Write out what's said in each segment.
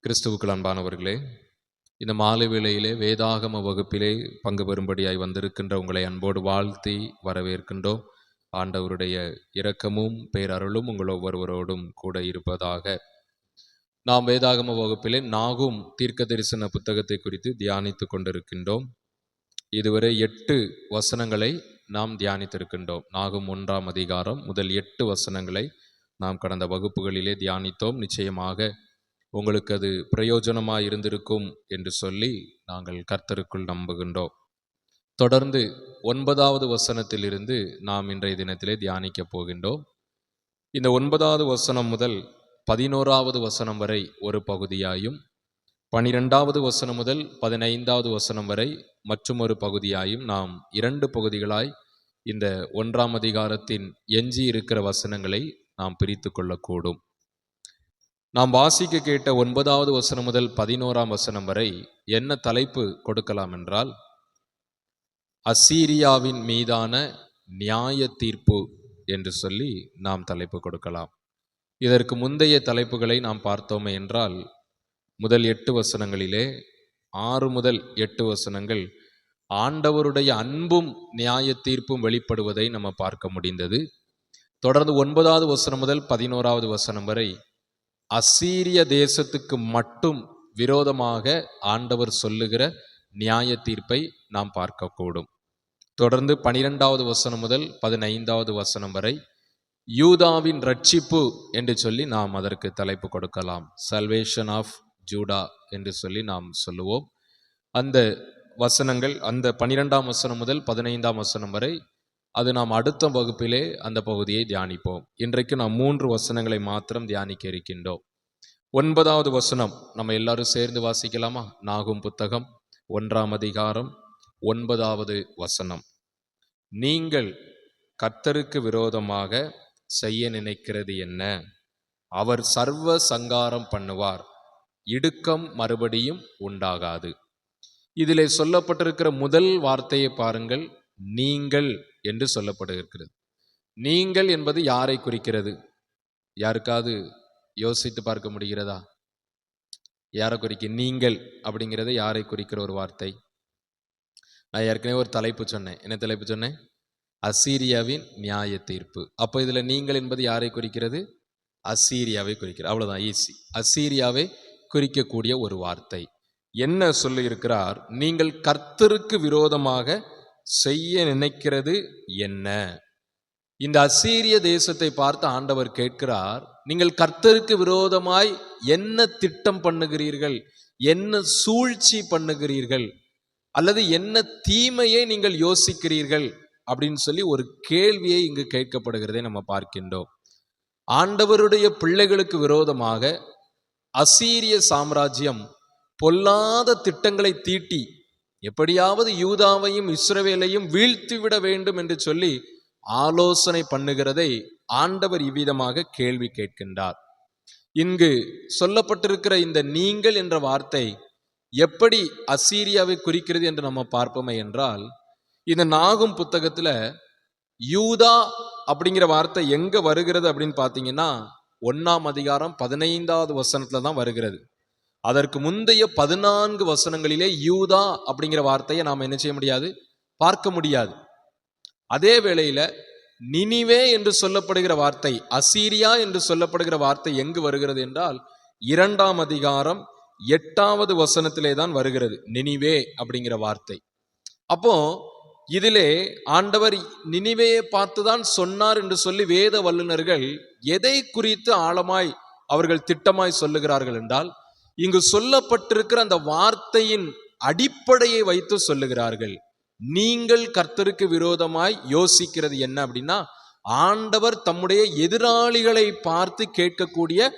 கிறிஸ்துவுக்குள் அன்பானவர்களே, இந்த மாலை வேளையிலே வேதாகம வகுப்பிலே பங்கு பெறும்படியாய் வந்திருக்கின்ற உங்களை அன்போடு வாழ்த்தி வரவேற்கின்றோம். ஆண்டவருடைய இரக்கமும் பேரருளும் உங்கள் ஒவ்வொருவரோடும் கூட இருப்பதாக. நாம் வேதாகம வகுப்பிலே நாகும் தீர்க்க தரிசன புத்தகத்தை குறித்து தியானித்து கொண்டிருக்கின்றோம். இதுவரை 8 வசனங்களை நாம் தியானித்திருக்கின்றோம். நாகும் 1ஆம் அதிகாரம் முதல் 8 வசனங்களை நாம் கடந்த வகுப்புகளிலே தியானித்தோம். நிச்சயமாக உங்களுக்கு அது பிரயோஜனமாக இருந்திருக்கும் என்று சொல்லி நாங்கள் கர்த்தருக்குள் நம்புகின்றோம். தொடர்ந்து 9வது வசனத்திலிருந்து நாம் இன்றைய தினத்திலே தியானிக்க போகின்றோம். இந்த 9வது வசனம் முதல் 11வது வசனம் வரை ஒரு பகுதியாயும், 12வது வசனம் முதல் 15வது வசனம் வரை மற்றும் ஒரு பகுதியாயும் நாம் 2 பகுதிகளாய் இந்த 1ஆம் அதிகாரத்தின் எஞ்சி இருக்கிற வசனங்களை நாம் பிரித்து கொள்ளக்கூடும். நாம் வாசிக்க கேட்ட 9வது வசனம் முதல் 11ஆம் வசனம் வரை என்ன தலைப்பு கொடுக்கலாம் என்றால், அசீரியாவின் மீதான நியாய தீர்ப்பு என்று சொல்லி நாம் தலைப்பு கொடுக்கலாம். இதற்கு முந்தைய தலைப்புகளை நாம் பார்த்தோமே என்றால், முதல் 8 வசனங்களிலே 6 முதல் 8 வசனங்கள் ஆண்டவருடைய அன்பும் நியாய தீர்ப்பும் வெளிப்படுவதை நம்ம பார்க்க முடிந்தது. தொடர்ந்து 9வது வசனம் முதல் 11வது வசனம் வரை அசீரிய தேசத்துக்கு மட்டும் விரோதமாக ஆண்டவர் சொல்லுகிற நியாய தீர்ப்பை நாம் பார்க்கக்கூடும். தொடர்ந்து 12வது வசனம் முதல் 15வது வசனம் வரை யூதாவின் ரட்சிப்பு என்று சொல்லி நாம் அதற்கு தலைப்பு கொடுக்கலாம். சல்வேஷன் ஆஃப் ஜூடா என்று சொல்லி நாம் சொல்லுவோம். அந்த வசனங்கள், அந்த 12ஆம் வசனம் முதல் 15ஆம் வசனம் வரை, அது நாம் அடுத்த வகுப்பிலே அந்த பகுதியை தியானிப்போம். இன்றைக்கு நாம் 3 வசனங்களை மாத்திரம் தியானிக்க இருக்கின்றோம். 9வது வசனம் நம்ம எல்லாரும் சேர்ந்து வாசிக்கலாமா? நாகும் புத்தகம் 1ஆம் அதிகாரம் 9வது வசனம். நீங்கள் கர்த்தருக்கு விரோதமாக செய்ய நினைக்கிறது என்ன? அவர் சர்வ சங்காரம் பண்ணுவார், இடுக்கம் மறுபடியும் உண்டாகாது. இதிலே சொல்லப்பட்டிருக்கிற முதல் வார்த்தையை பாருங்கள், நீங்கள் என்று சொல்லப்படுகிறது. நீங்கள் என்பது யாரை குறிக்கிறது? யாருக்காவது யோசித்து பார்க்க முடிகிறதா? யாரை குறிக்க? நீங்கள் அப்படிங்கிறது யாரை குறிக்கிற ஒரு வார்த்தை? நான் ஏற்கனவே ஒரு தலைப்பு சொன்னேன். என்ன தலைப்பு சொன்னேன்? அசீரியாவின் நியாய தீர்ப்பு. அப்போ இதுல நீங்கள் என்பது யாரை குறிக்கிறது? அசீரியாவை குறிக்கிறது. அவ்வளவுதான், ஈஸி. அசீரியாவை குறிக்கக்கூடிய ஒரு வார்த்தை. என்ன சொல்லி இருக்கிறார்? நீங்கள் கர்த்தருக்கு விரோதமாக செய்ய நினைக்கிறது என்ன? இந்த அசீரிய தேசத்தை பார்த்து ஆண்டவர் கேட்கிறார், நீங்கள் கர்த்தருக்கு விரோதமாய் என்ன திட்டம் பண்ணுகிறீர்கள்? என்ன சூழ்ச்சி பண்ணுகிறீர்கள்? அல்லது என்ன தீமையை நீங்கள் யோசிக்கிறீர்கள் அப்படின்னு சொல்லி ஒரு கேள்வியை இங்கு கேட்கப்படுகிறதை நம்ம பார்க்கின்றோம். ஆண்டவருடைய பிள்ளைகளுக்கு விரோதமாக அசீரிய சாம்ராஜ்யம் பொல்லாத திட்டங்களை தீட்டி எப்படியாவது யூதாவையும் இஸ்ரவேலையும் வீழ்த்திவிட வேண்டும் என்று சொல்லி ஆலோசனை பண்ணுகிறதை ஆண்டவர் இவ்விதமாக கேள்வி கேட்கின்றார். இங்கு சொல்லப்பட்டிருக்கிற இந்த நீங்கள் என்ற வார்த்தை எப்படி அசீரியாவை குறிக்கிறது என்று நம்ம பார்ப்போமே என்றால், இந்த நாகும் புத்தகத்துல யூதா அப்படிங்கிற வார்த்தை எங்க வருகிறது அப்படின்னு பார்த்தீங்கன்னா, 1ஆம் அதிகாரம் 15வது வசனத்துல தான் வருகிறது. அதற்கு முந்தைய 14 வசனங்களிலே யூதா அப்படிங்கிற வார்த்தையை நாம் என்ன செய்ய முடியாது? பார்க்க முடியாது. அதே வேளையில நினிவே என்று சொல்லப்படுகிற வார்த்தை, அசீரியா என்று சொல்லப்படுகிற வார்த்தை எங்கு வருகிறது என்றால் 2ஆம் அதிகாரம் 8வது வசனத்திலே தான் வருகிறது நினிவே அப்படிங்கிற வார்த்தை. அப்போ இதிலே ஆண்டவர் நினிவேயை பார்த்துதான் சொன்னார் என்று சொல்லி வேத வல்லுநர்கள் எதை குறித்து ஆழமாய் அவர்கள் திட்டமாய் சொல்லுகிறார்கள் என்றால், இங்கு சொல்லப்பட்டிருக்கிற அந்த வார்த்தையின் அடிப்படையை வைத்து சொல்லுகிறார்கள். நீங்கள் கர்த்தருக்கு விரோதமாய் யோசிக்கிறது என்ன அப்படின்னா, ஆண்டவர் தம்முடைய எதிராளிகளை பார்த்து கேட்கக்கூடிய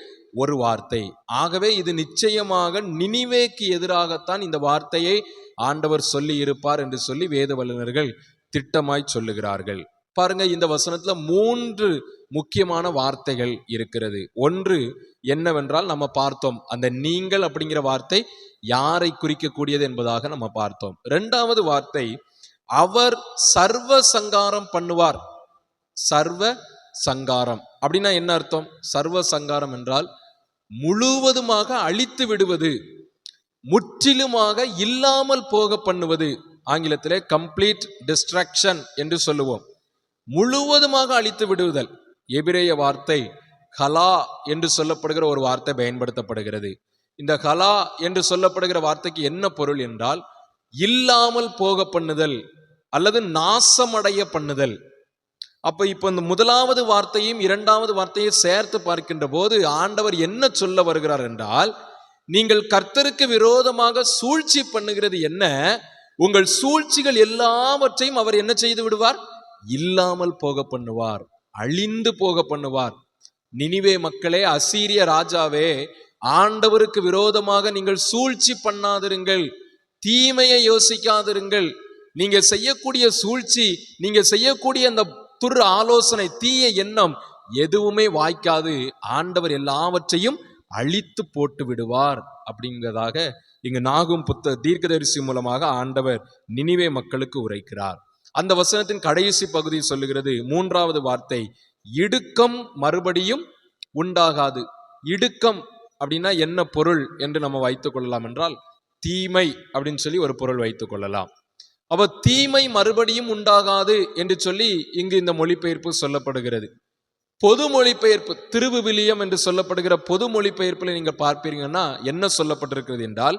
ஒரு வார்த்தை. ஆகவே இது நிச்சயமாக நினிவேக்கு எதிராகத்தான் இந்த வார்த்தையை ஆண்டவர் சொல்லி இருப்பார் என்று சொல்லி வேத வல்லுநர்கள் திட்டமாய் சொல்லுகிறார்கள். பாருங்க, இந்த வசனத்துல 3 முக்கியமான வார்த்தைகள் இருக்கிறது. ஒன்று என்னவென்றால், நம்ம பார்த்தோம், அந்த நீங்கள் அப்படிங்கிற வார்த்தை யாரை குறிக்கக்கூடியது என்பதாக நம்ம பார்த்தோம். 2வது வார்த்தை, அவர் சர்வ சங்காரம் பண்ணுவார். சர்வ சங்காரம் அப்படின்னா என்ன அர்த்தம்? சர்வ சங்காரம் என்றால் முழுவதுமாக அழித்து விடுவது, முற்றிலுமாக இல்லாமல் போக பண்ணுவது. ஆங்கிலத்திலே கம்ப்ளீட் டிஸ்ட்ரக்ஷன் என்று சொல்லுவோம். முழுவதுமாக அழித்து விடுதல். எபிரேய வார்த்தை ஹலா என்று சொல்லப்படுகிற ஒரு வார்த்தை பயன்படுத்தப்படுகிறது. இந்த ஹலா என்று சொல்லப்படுகிற வார்த்தைக்கு என்ன பொருள் என்றால், இல்லாமல் போக பண்ணுதல் அல்லது நாசமடைய பண்ணுதல். அப்ப இப்ப இந்த முதலாவது வார்த்தையும் இரண்டாவது வார்த்தையும் சேர்த்து பார்க்கின்ற போது ஆண்டவர் என்ன சொல்ல வருகிறார் என்றால், நீங்கள் கர்த்தருக்கு விரோதமாக சூழ்ச்சி பண்ணுகிறது என்ன, உங்கள் சூழ்ச்சிகள் எல்லாவற்றையும் அவர் என்ன செய்து விடுவார்? இல்லாமல் போக பண்ணுவார், அழிந்து போக பண்ணுவார். நினிவே மக்களே, அசீரிய ராஜாவே, ஆண்டவருக்கு விரோதமாக நீங்கள் சூழ்ச்சி பண்ணாதிருங்கள், தீமையை யோசிக்காதிருங்கள். நீங்க செய்யக்கூடிய சூழ்ச்சி, நீங்க செய்யக்கூடிய அந்த துர் ஆலோசனை, தீய எண்ணம் எதுவுமே வாய்க்காது. ஆண்டவர் எல்லாவற்றையும் அழித்து போட்டு விடுவார் அப்படிங்கிறதாக இங்கு நாகும் தீர்க்கதரிசி மூலமாக ஆண்டவர் நினிவே மக்களுக்கு உரைக்கிறார். அந்த வசனத்தின் கடைசி பகுதி சொல்லுகிறது, மூன்றாவது வார்த்தை, இடுக்கம் மறுபடியும் உண்டாகாது. இடுக்கம் அப்படின்னா என்ன பொருள் என்று நம்ம வைத்துக் கொள்ளலாம் என்றால், தீமை அப்படின்னு சொல்லி ஒரு பொருள் வைத்துக் கொள்ளலாம். அப்ப தீமை மறுபடியும் உண்டாகாது என்று சொல்லி இங்கு இந்த மொழிபெயர்ப்பு சொல்லப்படுகிறது. பொது மொழிபெயர்ப்பு, திருவிவிலியம் என்று சொல்லப்படுகிற பொது மொழிபெயர்ப்புல நீங்க பார்ப்பீங்கன்னா என்ன சொல்லப்பட்டிருக்கிறது என்றால்,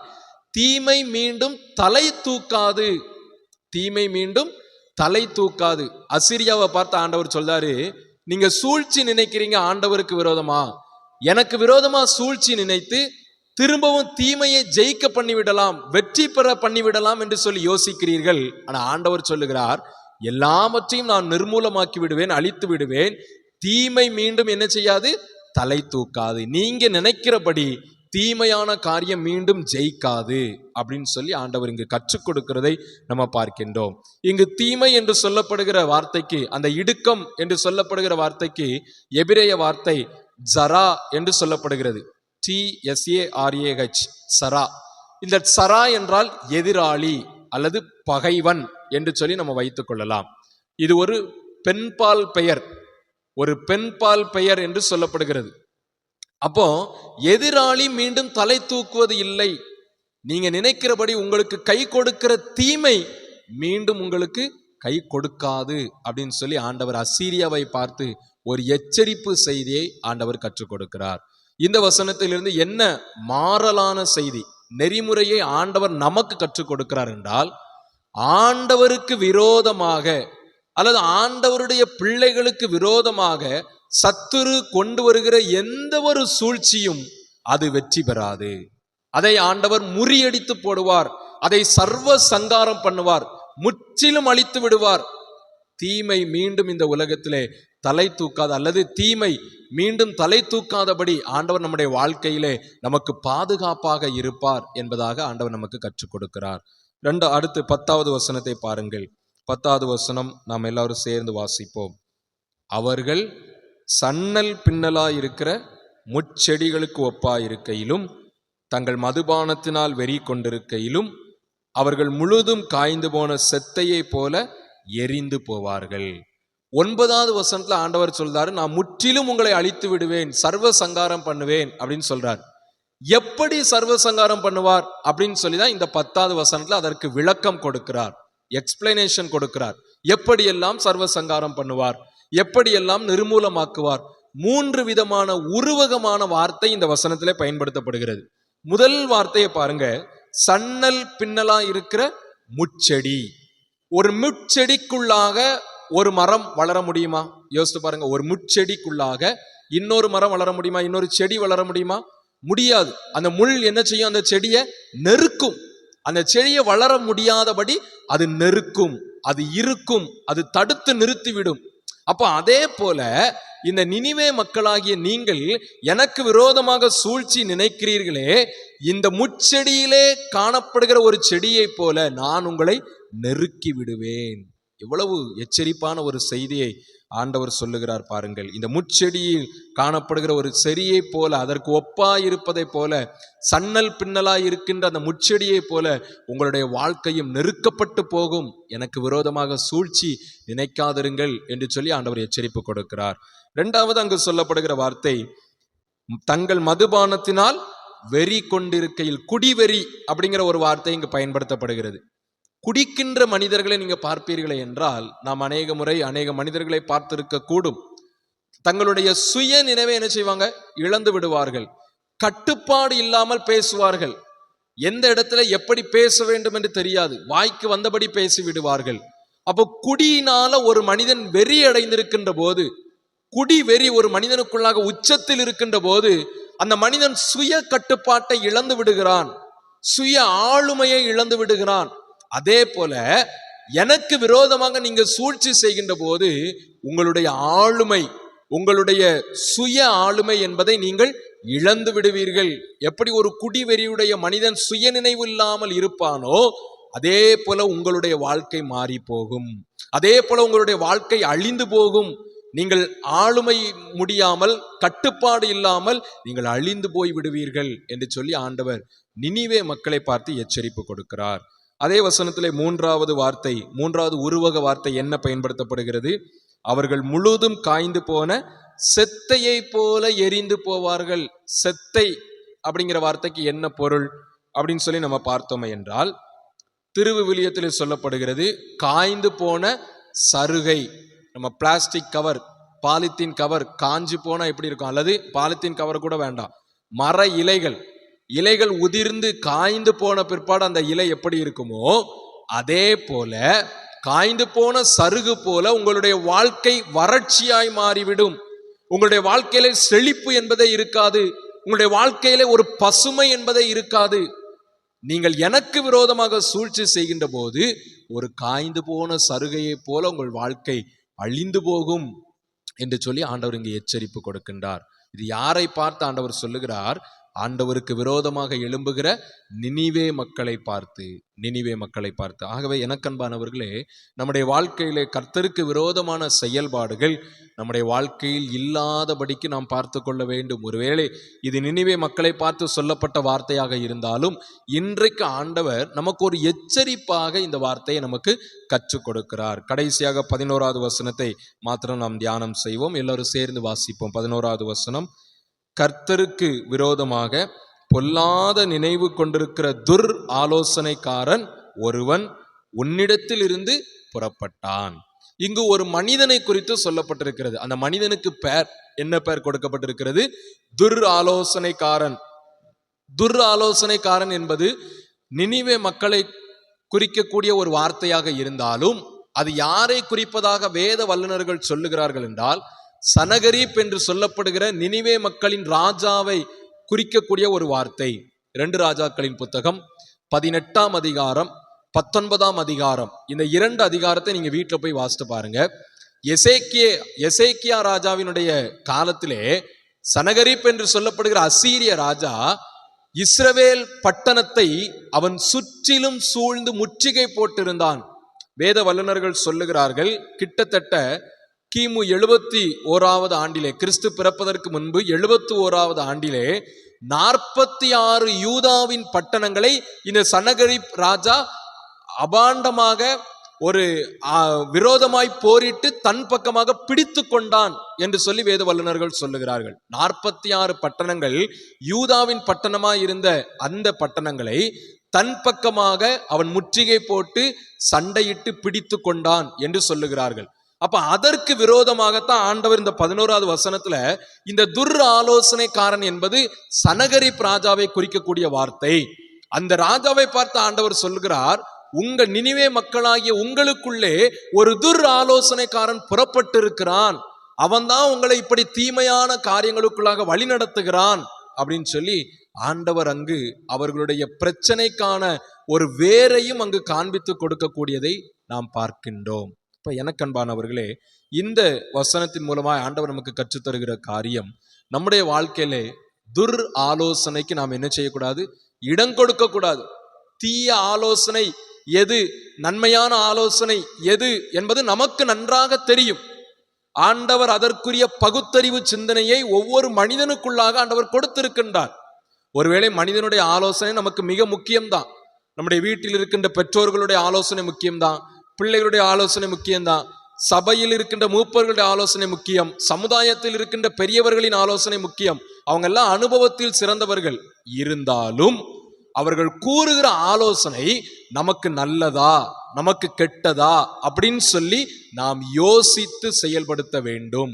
தீமை மீண்டும் தலை தூக்காது. தீமை மீண்டும் தலை தூக்காது. அசிரியாவை பார்த்து ஆண்டவர் சொல்றாரு, நீங்க சூழ்ச்சி நினைக்கிறீங்க ஆண்டவருக்கு விரோதமா, எனக்கு விரோதமா சூழ்ச்சி நினைத்து திரும்பவும் தீமையை ஜெயிக்க பண்ணிவிடலாம், வெற்றி பெற பண்ணிவிடலாம் என்று சொல்லி யோசிக்கிறீர்கள். ஆனா ஆண்டவர் சொல்லுகிறார், எல்லாவற்றையும் நான் நிர்மூலமாக்கி விடுவேன், அழித்து விடுவேன். தீமை மீண்டும் என்ன செய்யாது? தலை தூக்காது. நீங்க நினைக்கிறபடி தீமையான காரியம் மீண்டும் ஜெயிக்காது அப்படின்னு சொல்லி ஆண்டவர் இங்கு கற்றுக் கொடுக்கிறதை நம்ம பார்க்கின்றோம். இங்கு தீமை என்று சொல்லப்படுகிற வார்த்தைக்கு, அந்த இடுக்கம் என்று சொல்லப்படுகிற வார்த்தைக்கு எபிரேய வார்த்தை ஜரா என்று சொல்லப்படுகிறது. TSARAH, சரா. இந்த சரா என்றால் எதிராளி அல்லது பகைவன் என்று சொல்லி நம்ம வைத்துக் கொள்ளலாம். இது ஒரு பெண்பால் பெயர், ஒரு பெண்பால் பெயர் என்று சொல்லப்படுகிறது. அப்போ எதிராளி மீண்டும் தலை தூக்குவது இல்லை. நீங்க நினைக்கிறபடி உங்களுக்கு கை கொடுக்கிற தீமை மீண்டும் உங்களுக்கு கை கொடுக்காது அப்படின்னு சொல்லி ஆண்டவர் அசீரியாவை பார்த்து ஒரு எச்சரிப்பு செய்தியை ஆண்டவர் கற்றுக் கொடுக்கிறார். இந்த வசனத்திலிருந்து என்ன மாறலான செய்தி, நெறிமுறையை ஆண்டவர் நமக்கு கற்றுக் கொடுக்கிறார் என்றால், ஆண்டவருக்கு விரோதமாக அல்லது ஆண்டவருடைய பிள்ளைகளுக்கு விரோதமாக சத்துரு கொண்டு வருகிற எந்த ஒரு சூழ்ச்சியும் அது வெற்றி பெறாது. அதை ஆண்டவர் முறியடித்து போடுவார், அதை சர்வ சங்காரம் பண்ணுவார், முற்றிலும் அழித்து விடுவார். தீமை மீண்டும் இந்த உலகத்திலே தலை தூக்காது, அல்லது தீமை மீண்டும் தலை தூக்காதபடி ஆண்டவர் நம்முடைய வாழ்க்கையிலே நமக்கு பாதுகாப்பாக இருப்பார் என்பதாக ஆண்டவர் நமக்கு கற்றுக் கொடுக்கிறார். அடுத்து 10வது வசனத்தை பாருங்கள். 10வது வசனம் நாம் எல்லாரும் சேர்ந்து வாசிப்போம். அவர்கள் சன்னல் பின்னலாயிருக்கிற முட்செடிகளுக்கு ஒப்பாயிருக்கையிலும் தங்கள் மதுபானத்தினால் வெறி கொண்டிருக்கையிலும் அவர்கள் முழுதும் காய்ந்து போன செத்தையை போல எரிந்து போவார்கள். 9வது வசனத்துல ஆண்டவர் சொல்றாரு, நான் முற்றிலும் உங்களை அழித்து விடுவேன், சர்வ சங்காரம் பண்ணுவேன் அப்படின்னு சொல்றார். எப்படி சர்வ சங்காரம் பண்ணுவார் அப்படின்னு சொல்லிதான் இந்த 10வது வசனத்துல அதற்கு விளக்கம் கொடுக்கிறார், எக்ஸ்பிளனேஷன் கொடுக்கிறார். எப்படியெல்லாம் சர்வ சங்காரம் பண்ணுவார், எப்படியெல்லாம் நிர்மூலமாக்குவார். 3 விதமான உருவகமான வார்த்தை இந்த வசனத்திலே பயன்படுத்தப்படுகிறது. முதல் வார்த்தையை பாருங்க, சன்னல் பின்னலா இருக்கிற முட்செடி. ஒரு முட்செடிக்குள்ளாக ஒரு மரம் வளர முடியுமா? யோசித்து பாருங்க. ஒரு முட்செடிக்குள்ளாக இன்னொரு மரம் வளர முடியுமா? இன்னொரு செடி வளர முடியுமா? முடியாது. அந்த முள் என்ன செய்யும்? அந்த செடியை நெருக்கும். அந்த செடியை வளர முடியாதபடி அது நெருக்கும், அது இருக்கும், அது தடுத்து நிறுத்திவிடும். அப்போ அதே போல இந்த நினிவே மக்களாகிய நீங்கள் எனக்கு விரோதமாக சூழ்ச்சி நினைக்கிறீர்களே, இந்த முட்செடியிலே காணப்படுகிற ஒரு செடியை போல நான் உங்களை நெருக்கி விடுவேன். எவ்வளவு எச்சரிப்பான ஒரு செய்தியை ஆண்டவர் சொல்லுகிறார் பாருங்கள். இந்த முட்செடியில் காணப்படுகிற ஒரு செடியை போல, அதற்கு ஒப்பாய் இருப்பதை போல, சன்னல் பின்னலாய் இருக்கின்ற அந்த முட்செடியை போல உங்களுடைய வாழ்க்கையும் நெருக்கப்பட்டு போகும். எனக்கு விரோதமாக சூழ்ச்சி நினைக்காதிருங்கள் என்று சொல்லி ஆண்டவர் எச்சரிப்பு கொடுக்கிறார். 2வது அங்கு சொல்லப்படுகிற வார்த்தை தங்கள் மதுபானத்தினால் வெறி கொண்டிருக்கையில், குடிவெறி அப்படிங்கிற ஒரு வார்த்தை இங்கு பயன்படுத்தப்படுகிறது. குடிக்கின்ற மனிதர்களை நீங்க பார்ப்பீர்களே என்றால், நாம் அநேக முறை அநேக மனிதர்களை பார்த்திருக்க கூடும். தங்களுடைய சுய நினைவை என்ன செய்வாங்க? இழந்து விடுவார்கள். கட்டுப்பாடு இல்லாமல் பேசுவார்கள். எந்த இடத்துல எப்படி பேச வேண்டும் என்று தெரியாது, வாய்க்கு வந்தபடி பேசி விடுவார்கள். அப்போ குடியினால ஒரு மனிதன் வெறி அடைந்திருக்கின்ற போது, குடி வெறி ஒரு மனிதனுக்குள்ளாக உச்சத்தில் இருக்கின்ற போது, அந்த மனிதன் சுய கட்டுப்பாட்டை இழந்து விடுகிறான், சுய ஆளுமையை இழந்து விடுகிறான். அதே போல எனக்கு விரோதமாக நீங்க சூழ்ச்சி செய்கின்ற போது, உங்களுடைய ஆளுமை, உங்களுடைய சுய ஆளுமை என்பதை நீங்கள் இழந்து விடுவீர்கள். எப்படி ஒரு குடிவெறியுடைய மனிதன் சுய நினைவு இல்லாமல் இருப்பானோ, அதே போல உங்களுடைய வாழ்க்கை மாறி போகும். அதே போல உங்களுடைய வாழ்க்கை அழிந்து போகும். நீங்கள் ஆளுமை முடியாமல், கட்டுப்பாடு இல்லாமல் நீங்கள் அழிந்து போய் விடுவீர்கள் என்று சொல்லி ஆண்டவர் நினிவே மக்களை பார்த்து எச்சரிப்பு கொடுக்கிறார். அதே வசனத்திலே மூன்றாவது உருவக வார்த்தை என்ன பயன்படுத்தப்படுகிறது? அவர்கள் முழுதும் காய்ந்து போன செத்தையை போல எரிந்து போவார்கள். செத்தை அப்படிங்கிற வார்த்தைக்கு என்ன பொருள் அப்படின்னு சொல்லி நம்ம பார்த்தோமே என்றால், திருவிவிலியத்தில் சொல்லப்படுகிறது காய்ந்து போன சருகை. நம்ம பிளாஸ்டிக் கவர், பாலித்தீன் கவர் காஞ்சு போனா எப்படி இருக்கும், அல்லது பாலித்தீன் கவர் கூட வேண்டாம், மர இலைகள் உதிர்ந்து காய்ந்து போன பிற்பாடு அந்த இலை எப்படி இருக்குமோ, அதே போல காய்ந்து போன சருகு போல உங்களுடைய வாழ்க்கை வறட்சியாய் மாறிவிடும். உங்களுடைய வாழ்க்கையில செழிப்பு என்பதே இருக்காது. உங்களுடைய வாழ்க்கையில ஒரு பசுமை என்பதே இருக்காது. நீங்கள் எனக்கு விரோதமாக சூழ்ச்சி செய்கின்ற போது ஒரு காய்ந்து போன சருகையை போல உங்கள் வாழ்க்கை அழிந்து போகும் என்று சொல்லி ஆண்டவர் இங்கு எச்சரிப்பு கொடுக்கின்றார். இது யாரை பார்த்து ஆண்டவர் சொல்லுகிறார்? ஆண்டவருக்கு விரோதமாக எழும்புகிற நினிவே மக்களை பார்த்து. ஆகவே எனக்கன்பானவர்களே, நம்முடைய வாழ்க்கையிலே கர்த்தருக்கு விரோதமான செயல்பாடுகள் நம்முடைய வாழ்க்கையில் இல்லாதபடிக்கு நாம் பார்த்து கொள்ள வேண்டும். ஒருவேளை இது நினிவே மக்களை பார்த்து சொல்லப்பட்ட வார்த்தையாக இருந்தாலும், இன்றைக்கு ஆண்டவர் நமக்கு ஒரு எச்சரிப்பாக இந்த வார்த்தையை நமக்கு கற்றுக் கொடுக்கிறார். கடைசியாக 11வது வசனத்தை மாத்திரம் நாம் தியானம் செய்வோம். எல்லாரும் சேர்ந்து வாசிப்போம். 11வது வசனம். கர்த்தருக்கு விரோதமாக பொல்லாத நினைவு கொண்டிருக்கிற துர் ஆலோசனைக்காரன் ஒருவன் உன்னிடத்தில் இருந்து புறப்பட்டான். இங்கு ஒரு மனிதனை குறித்து சொல்லப்பட்டிருக்கிறது. அந்த மனிதனுக்கு என்ன பெயர் கொடுக்கப்பட்டிருக்கிறது? துர் ஆலோசனைக்காரன். துர் ஆலோசனைக்காரன் என்பது நினிவே மக்களை குறிக்கக்கூடிய ஒரு வார்த்தையாக இருந்தாலும், அது யாரை குறிப்பதாக வேத வல்லுநர்கள் சொல்லுகிறார்கள் என்றால், சனகரீப் என்று சொல்லப்படுகிற நினிவே மக்களின் ராஜாவை குறிக்கக்கூடிய ஒரு வார்த்தை. 2 ராஜாக்களின் புத்தகம் 18ஆம் அதிகாரம் 19ஆம் அதிகாரம், இந்த 2 அதிகாரத்தை நீங்க வீட்டில் போய் வாசித்து பாருங்க. எசேக்கியா ராஜாவினுடைய காலத்திலே சனகரீப் என்று சொல்லப்படுகிற அசீரிய ராஜா இஸ்ரவேல் பட்டணத்தை அவன் சுற்றிலும் சூழ்ந்து முற்றுகை போட்டிருந்தான். வேத வல்லுநர்கள் சொல்லுகிறார்கள், கிட்டத்தட்ட கிமு 71வது ஆண்டிலே, கிறிஸ்து பிறப்பதற்கு முன்பு 71வது ஆண்டிலே 46 யூதாவின் பட்டணங்களை இந்த சனகரீப் ராஜா அபாண்டமாக ஒரு விரோதமாய் போரிட்டு தன் பக்கமாக பிடித்து கொண்டான் என்று சொல்லி வேத வல்லுநர்கள் சொல்லுகிறார்கள். 46 பட்டணங்கள் யூதாவின் பட்டணமாய் இருந்த அந்த பட்டணங்களை தன் பக்கமாக அவன் முற்றுகை போட்டு சண்டையிட்டு பிடித்து கொண்டான் என்று சொல்லுகிறார்கள். அப்ப அதற்கு விரோதமாகத்தான் ஆண்டவர் இந்த 11வது வசனத்துல இந்த துர் ஆலோசனைக்காரன் என்பது சனகரீப் ராஜாவை குறிக்கக்கூடிய வார்த்தை. அந்த ராஜாவை பார்த்து ஆண்டவர் சொல்கிறார், உங்க நினிவே மக்களாகிய உங்களுக்குள்ளே ஒரு துர் ஆலோசனைக்காரன் புறப்பட்டு இருக்கிறான், அவன்தான் உங்களை இப்படி தீமையான காரியங்களுக்குள்ளாக வழி நடத்துகிறான் அப்படின்னு சொல்லி ஆண்டவர் அங்கு அவர்களுடைய பிரச்சனைக்கான ஒரு வேரையும் அங்கு காண்பித்து கொடுக்கக்கூடியதை நாம் பார்க்கின்றோம். இப்ப எனக்கன்பானவர்களே, இந்த வசனத்தின் மூலமாக ஆண்டவர் நமக்கு கற்றுத்தருகிற காரியம், நம்முடைய வாழ்க்கையிலே துர் ஆலோசனைக்கு நாம் என்ன செய்யக்கூடாது? இடம் கொடுக்க கூடாது. தீய ஆலோசனை எது, நன்மையான ஆலோசனை எது என்பது நமக்கு நன்றாக தெரியும். ஆண்டவர் அதற்குரிய பகுத்தறிவு சிந்தனையை ஒவ்வொரு மனிதனுக்குள்ளாக ஆண்டவர் கொடுத்திருக்கின்றார். ஒருவேளை மனிதனுடைய ஆலோசனை நமக்கு மிக முக்கியம்தான். நம்முடைய வீட்டில் இருக்கின்ற பெற்றோர்களுடைய ஆலோசனை முக்கியம்தான், பிள்ளைகளுடைய ஆலோசனை முக்கியம்தான், சபையில் இருக்கின்ற மூப்பர்களுடைய ஆலோசனை முக்கியம், சமுதாயத்தில் இருக்கின்ற பெரியவர்களின் ஆலோசனை முக்கியம். அவங்க எல்லாம் அனுபவத்தில் சிறந்தவர்கள். இருந்தாலும் அவர்கள் கூறுகிற ஆலோசனை நமக்கு நல்லதா நமக்கு கெட்டதா அப்படின்னு சொல்லி நாம் யோசித்து செயல்படுத்த வேண்டும்.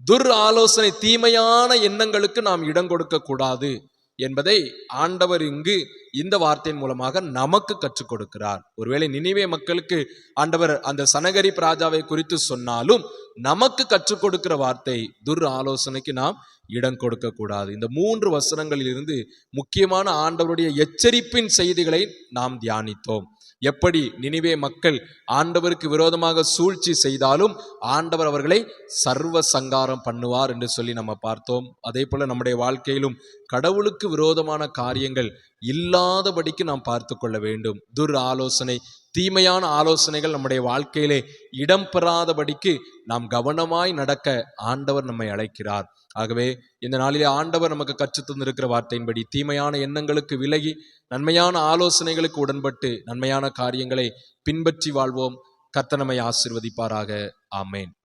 துர் ஆலோசனை, தீமையான எண்ணங்களுக்கு நாம் இடம் கொடுக்க கூடாது என்பதை ஆண்டவர் இங்கு இந்த வார்த்தையின் மூலமாக நமக்கு கற்றுக் கொடுக்கிறார். ஒருவேளை நினிவே மக்களுக்கு ஆண்டவர் அந்த சனகரிப் ராஜாவை குறித்து சொன்னாலும் நமக்கு கற்றுக் கொடுக்கிற வார்த்தை, துர் ஆலோசனைக்கு நாம் இடம் கொடுக்க கூடாது. இந்த 3 வசனங்களில் இருந்து முக்கியமான ஆண்டவருடைய எச்சரிப்பின் செய்திகளை நாம் தியானித்தோம். எப்படி நினிவே மக்கள் ஆண்டவருக்கு விரோதமாக சூழ்ச்சி செய்தாலும் ஆண்டவர் அவர்களை சர்வ சங்காரம் பண்ணுவார் என்று சொல்லி நம்ம பார்த்தோம். அதே போல நம்முடைய வாழ்க்கையிலும் கடவுளுக்கு விரோதமான காரியங்கள் இல்லாதபடிக்கு நாம் பார்த்து கொள்ள வேண்டும். துர் ஆலோசனை, தீமையான ஆலோசனைகள் நம்முடைய வாழ்க்கையிலே இடம் பெறாதபடிக்கு நாம் கவனமாய் நடக்க ஆண்டவர் நம்மை அழைக்கிறார். ஆகவே இந்த நாளிலே ஆண்டவர் நமக்கு கற்றுத் தந்திருக்கிற வார்த்தையின்படி தீமையான எண்ணங்களுக்கு விலகி நன்மையான ஆலோசனைகளுக்கு உடன்பட்டு நன்மையான காரியங்களை பின்பற்றி வாழ்வோம். கர்த்தர் நம்மை ஆசீர்வதிப்பாராக. ஆமேன்.